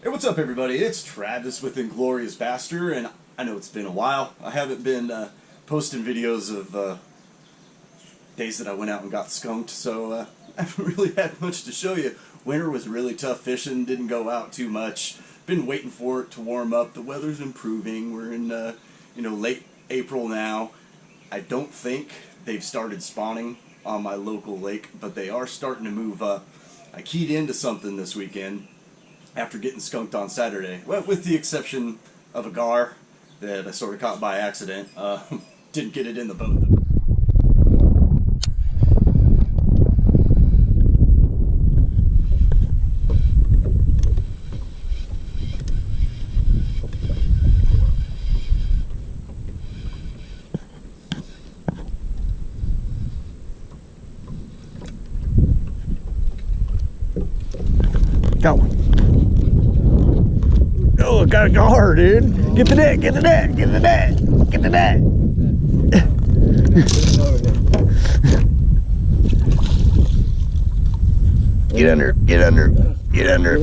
Hey, what's up everybody? It's Travis with Inglorious Bass-ter, and I know it's been a while. I haven't been posting videos of days that I went out and got skunked, so I haven't really had much to show you. Winter was really tough fishing, didn't go out too much. Been waiting for it to warm up. The weather's improving. We're in late April now. I don't think they've started spawning on my local lake, but they are starting to move up. I keyed into something this weekend after getting skunked on Saturday, well, with the exception of a gar that I sort of caught by accident. Didn't get it in the boat though. Go. Oh, got a gar, dude. Get the net, get the net, get the net, get the net. Get under, get under, get under.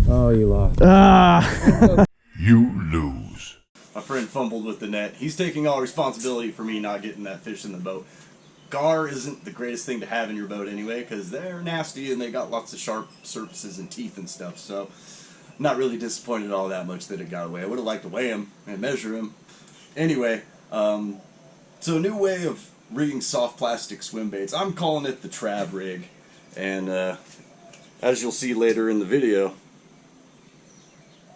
Oh, you lost. Ah. You lose. My friend fumbled with the net. He's taking all responsibility for me not getting that fish in the boat. Gar isn't the greatest thing to have in your boat anyway, because they're nasty and they got lots of sharp surfaces and teeth and stuff, so I'm not really disappointed all that much that it got away. I would have liked to weigh him and measure him. Anyway, so a new way of rigging soft plastic swim baits. I'm calling it the Trav rig, and as you'll see later in the video,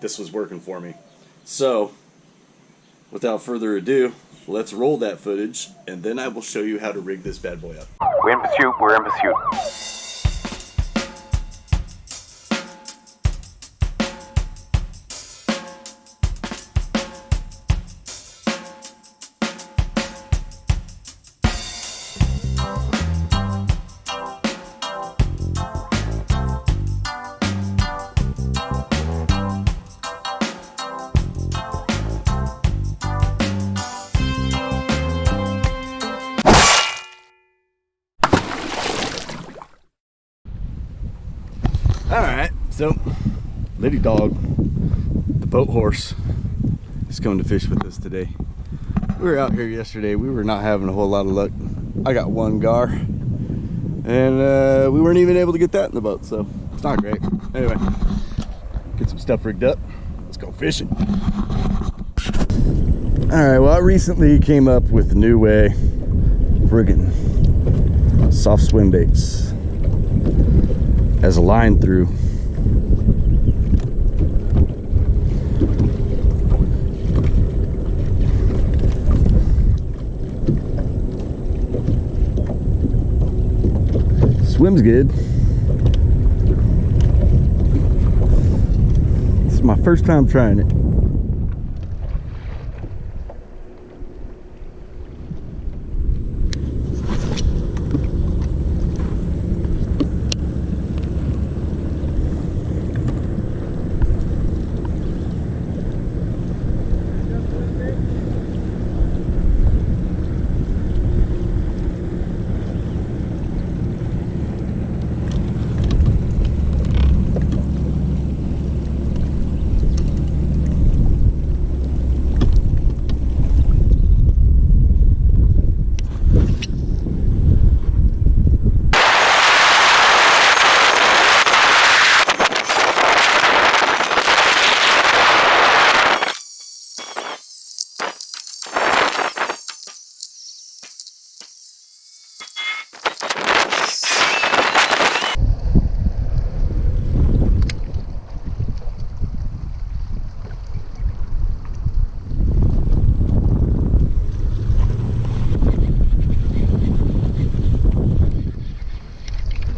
this was working for me. So, without further ado, let's roll that footage, and then I will show you how to rig this bad boy up. We're in pursuit, we're in pursuit. Alright, so Liddy Dog, the boat horse, is coming to fish with us today. We were out here yesterday. We were not having a whole lot of luck. I got one gar, and we weren't even able to get that in the boat, so it's not great. Anyway, get some stuff rigged up. Let's go fishing. Alright, well, I recently came up with a new way of rigging soft swim baits as a line through. Swims good. This is my first time trying it.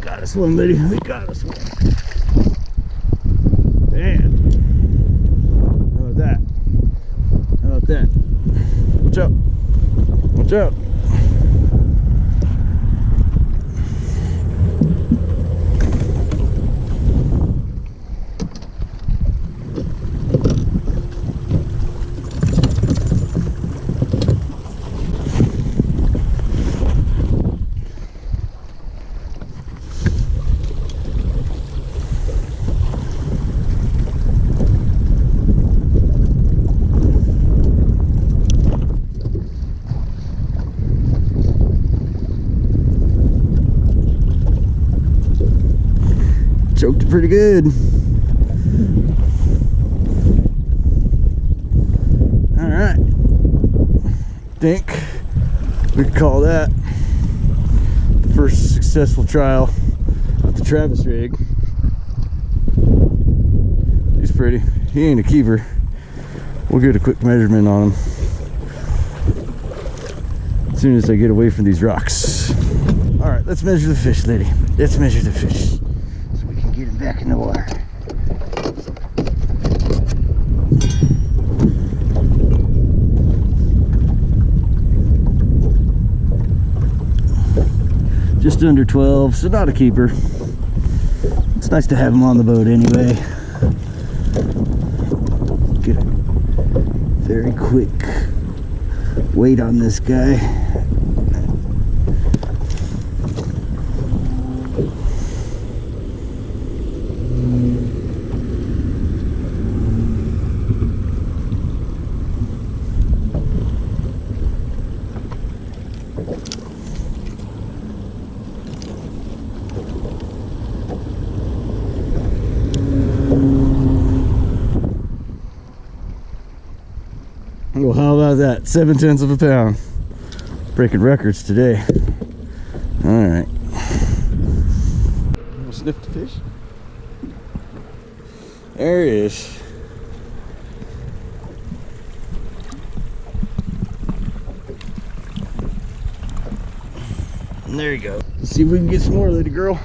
Got us one, lady. We got us one. Man. How about that? How about that? Watch out. Watch out. Choked it pretty good. All right. Think we could call that the first successful trial with the Travis rig. He's pretty. He ain't a keeper. We'll get a quick measurement on him as soon as I get away from these rocks. All right, let's measure the fish, lady. Let's measure the fish so we can get him back in the water. Just under 12, so not a keeper. It's nice to have him on the boat anyway. Get a very quick weight on this guy. Well, how about that? 7/10 of a pound. Breaking records today. All right. We'll sniff the fish. There he is. And there you go. Let's see if we can get some more, lady girl.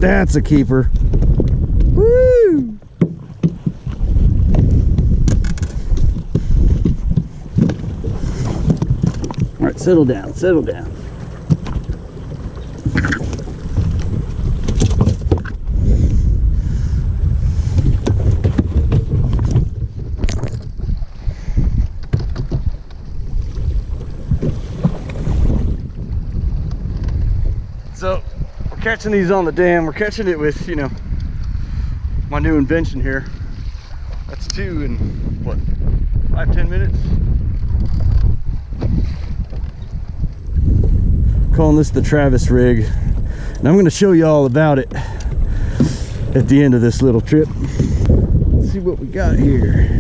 That's a keeper. Woo! All right, settle down, settle down. So we're catching these on the dam. We're catching it with, you know, my new invention here. That's 2 in what, 5-10 minutes. Calling this the Travis rig, and I'm going to show you all about it at the end of this little trip. Let's see what we got here.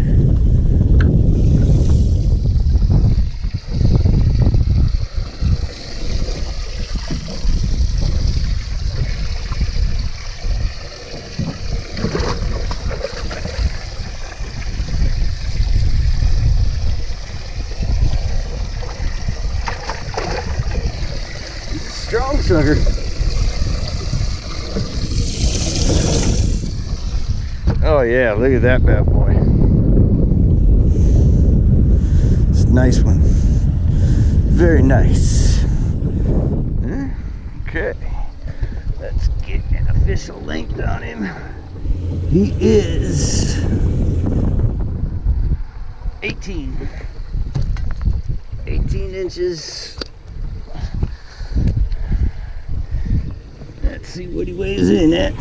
Strong sucker. Oh yeah, look at that bad boy. It's a nice one. Very nice. Okay. Let's get an official length on him. He is 18. 18 inches. Let's see what he weighs in at.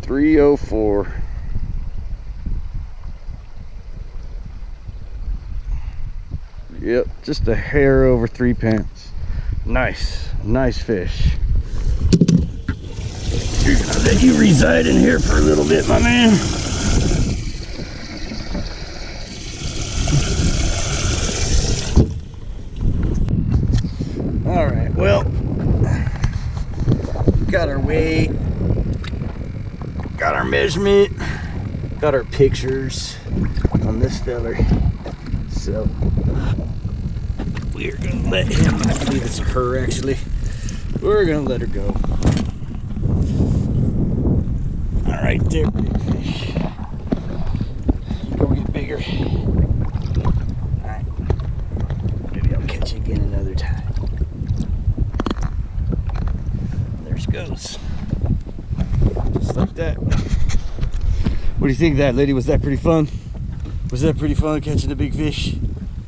$304. Yep, just a hair over 3 pence. Nice fish. You're gonna let you reside in here for a little bit, my man. All right, well, got our weight. Got our measurement, got our pictures on this feller, so we're gonna let him, I believe it's a her actually, we're gonna let her go. All right, there, big fish. Go get bigger. All right, maybe I'll catch you again another time. There she goes. Just like that. What do you think of that, lady? Was that pretty fun? Was that pretty fun catching the big fish?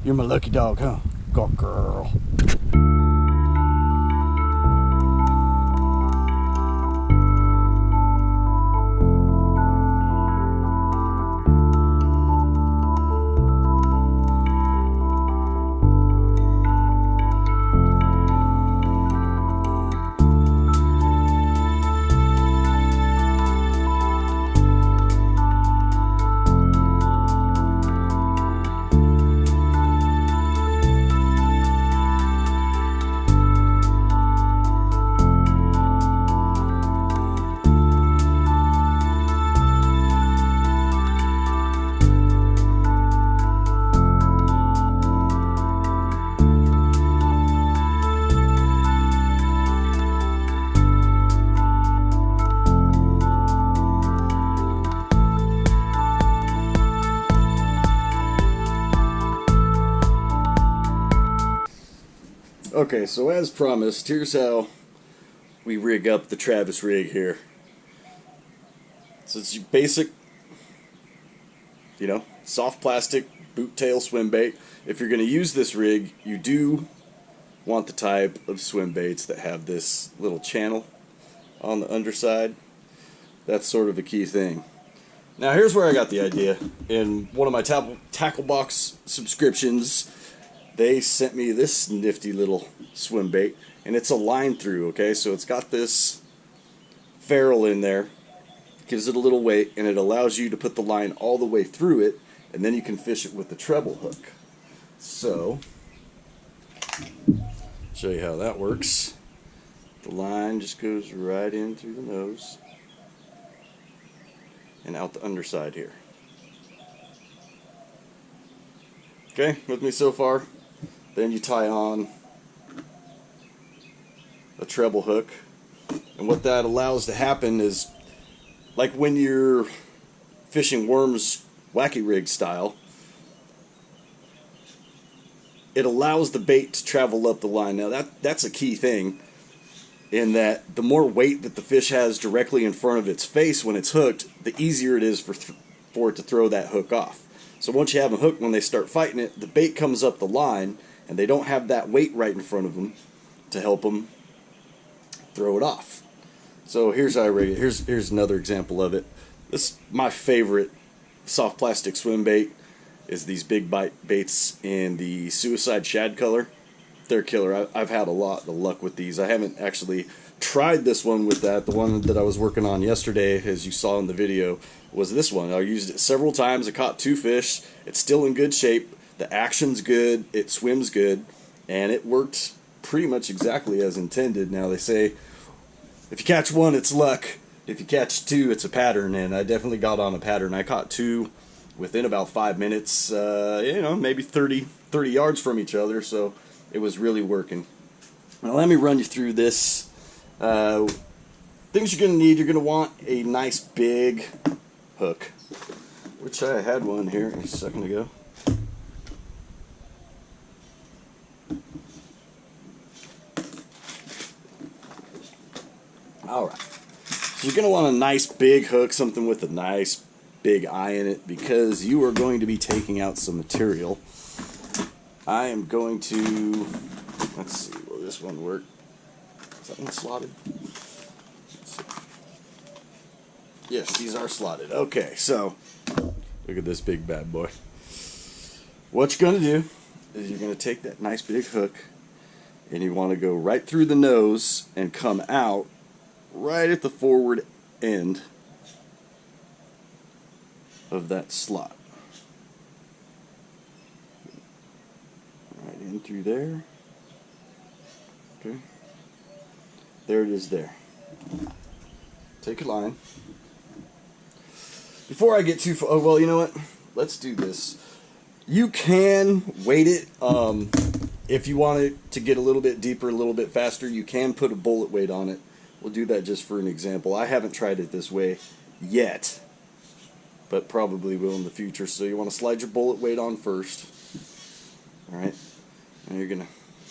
You're my lucky dog, huh? Go girl. Okay, so as promised, here's how we rig up the Travis rig here. So it's your basic, soft plastic boot tail swim bait. If you're going to use this rig, you do want the type of swim baits that have this little channel on the underside. That's sort of a key thing. Now here's where I got the idea. In one of my tackle box subscriptions, they sent me this nifty little swim bait, and it's a line through, okay? So it's got this ferrule in there, gives it a little weight, and it allows you to put the line all the way through it, and then you can fish it with the treble hook. So, show you how that works. The line just goes right in through the nose and out the underside here. Okay, with me so far? Then you tie on a treble hook, and what that allows to happen is, like when you're fishing worms wacky rig style, it allows the bait to travel up the line. Now that's a key thing, in that the more weight that the fish has directly in front of its face when it's hooked, the easier it is for it to throw that hook off. So once you have them hooked, when they start fighting it, the bait comes up the line, and they don't have that weight right in front of them to help them throw it off. So here's how I rig it. Here's another example of it. This, my favorite soft plastic swim bait, is these big bite baits in the Suicide Shad color. They're killer. I've had a lot of luck with these. I haven't actually tried this one with that. The one that I was working on yesterday, as you saw in the video, was this one. I used it several times. I caught 2 fish. It's still in good shape. The action's good, it swims good, and it worked pretty much exactly as intended. Now they say, if you catch 1, it's luck. If you catch 2, it's a pattern, and I definitely got on a pattern. I caught 2 within about 5 minutes, maybe 30 yards from each other, so it was really working. Now let me run you through this. Things you're going to need, you're going to want a nice big hook, which I had one here a second ago. Alright, so you're going to want a nice big hook, something with a nice big eye in it, because you are going to be taking out some material. I am going to, let's see, will this one work? Is that one slotted? Yes, these are slotted. Okay, so look at this big bad boy. What you're going to do is you're going to take that nice big hook and you want to go right through the nose and come out right at the forward end of that slot. Right in through there. Okay. There it is there. Take a line. Before I get too far, oh, well, you know what? Let's do this. You can weight it. If you want it to get a little bit deeper, a little bit faster, you can put a bullet weight on it. We'll do that just for an example. I haven't tried it this way yet, but probably will in the future. So you want to slide your bullet weight on first. Alright. And you're going to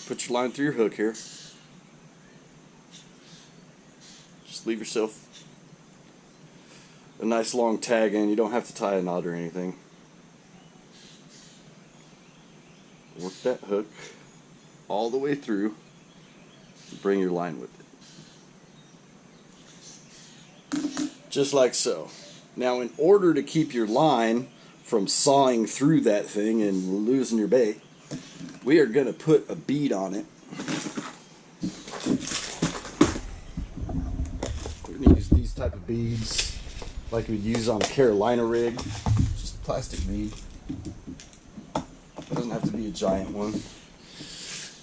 put your line through your hook here. Just leave yourself a nice long tag in. You don't have to tie a knot or anything. Work that hook all the way through and bring your line with it. Just like so. Now, in order to keep your line from sawing through that thing and losing your bait, we are going to put a bead on it. We're going to use these type of beads like we'd use on a Carolina rig. Just a plastic bead. It doesn't have to be a giant one.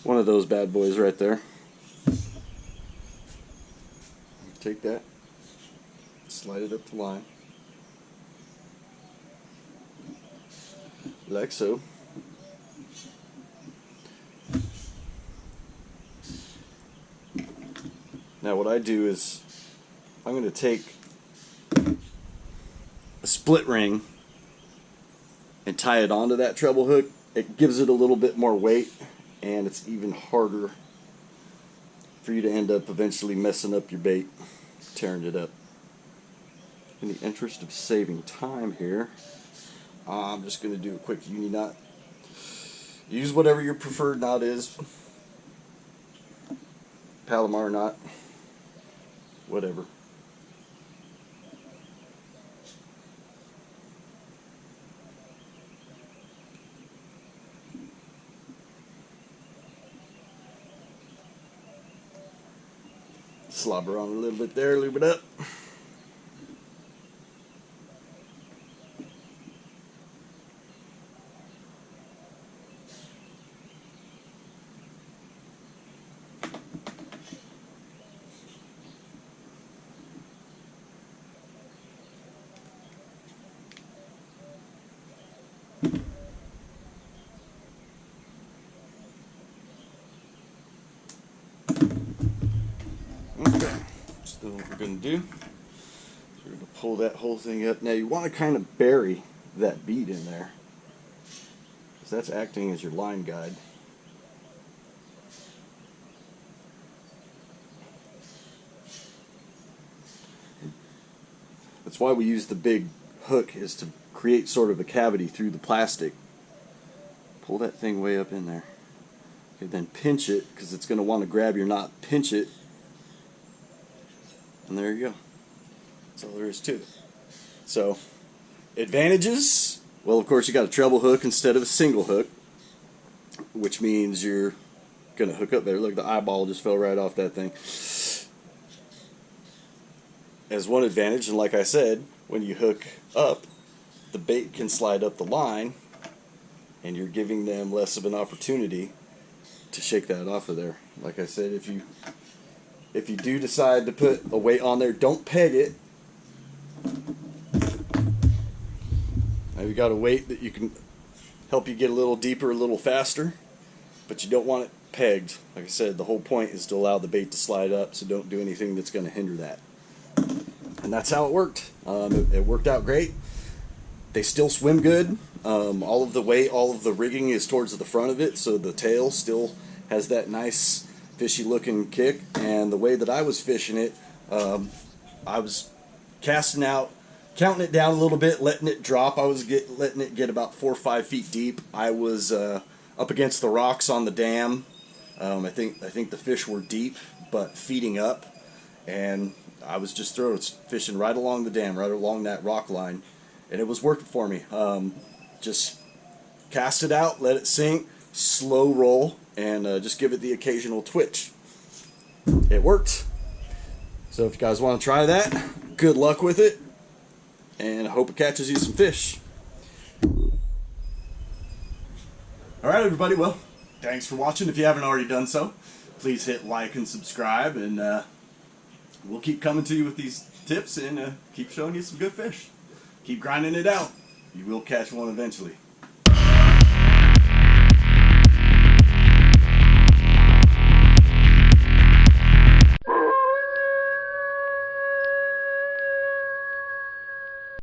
One of those bad boys right there. Take that, slide it up the line, like so. Now what I do is I'm going to take a split ring and tie it onto that treble hook. It gives it a little bit more weight, and it's even harder for you to end up eventually messing up your bait, tearing it up. In the interest of saving time here, I'm just going to do a quick uni knot. Use whatever your preferred knot is. Palomar knot. Whatever. Slobber on a little bit there, lube it up. Okay, so what we're going to do is we're going to pull that whole thing up. Now you want to kind of bury that bead in there, because that's acting as your line guide. That's why we use the big hook, is to create sort of a cavity through the plastic. Pull that thing way up in there. Okay, then pinch it, because it's going to want to grab your knot. Pinch it. And there you go. That's all there is to it. So, advantages. Well, of course, you got a treble hook instead of a single hook, which means you're going to hook up there. Look, the eyeball just fell right off that thing. As one advantage, and like I said, when you hook up, the bait can slide up the line, and you're giving them less of an opportunity to shake that off of there. Like I said, if you do decide to put a weight on there, don't peg it. Now you got a weight that you can help you get a little deeper, a little faster. but you don't want it pegged. Like I said, the whole point is to allow the bait to slide up, so don't do anything that's going to hinder that. And that's how it worked. It worked out great. They still swim good. All of the weight, all of the rigging is towards the front of it, so the tail still has that nice fishy looking kick. And the way that I was fishing it, I was casting out, counting it down a little bit, letting it drop. I was letting it get about 4 or 5 feet deep. I was up against the rocks on the dam. I think the fish were deep, but feeding up, and I was just fishing right along the dam, right along that rock line, and it was working for me. Just cast it out, let it sink, slow roll, and just give it the occasional twitch. It worked. So if you guys want to try that, good luck with it, and I hope it catches you some fish. Alright everybody, well, thanks for watching. If you haven't already done so, please hit like and subscribe, and we'll keep coming to you with these tips and keep showing you some good fish. Keep grinding it out. You will catch one eventually.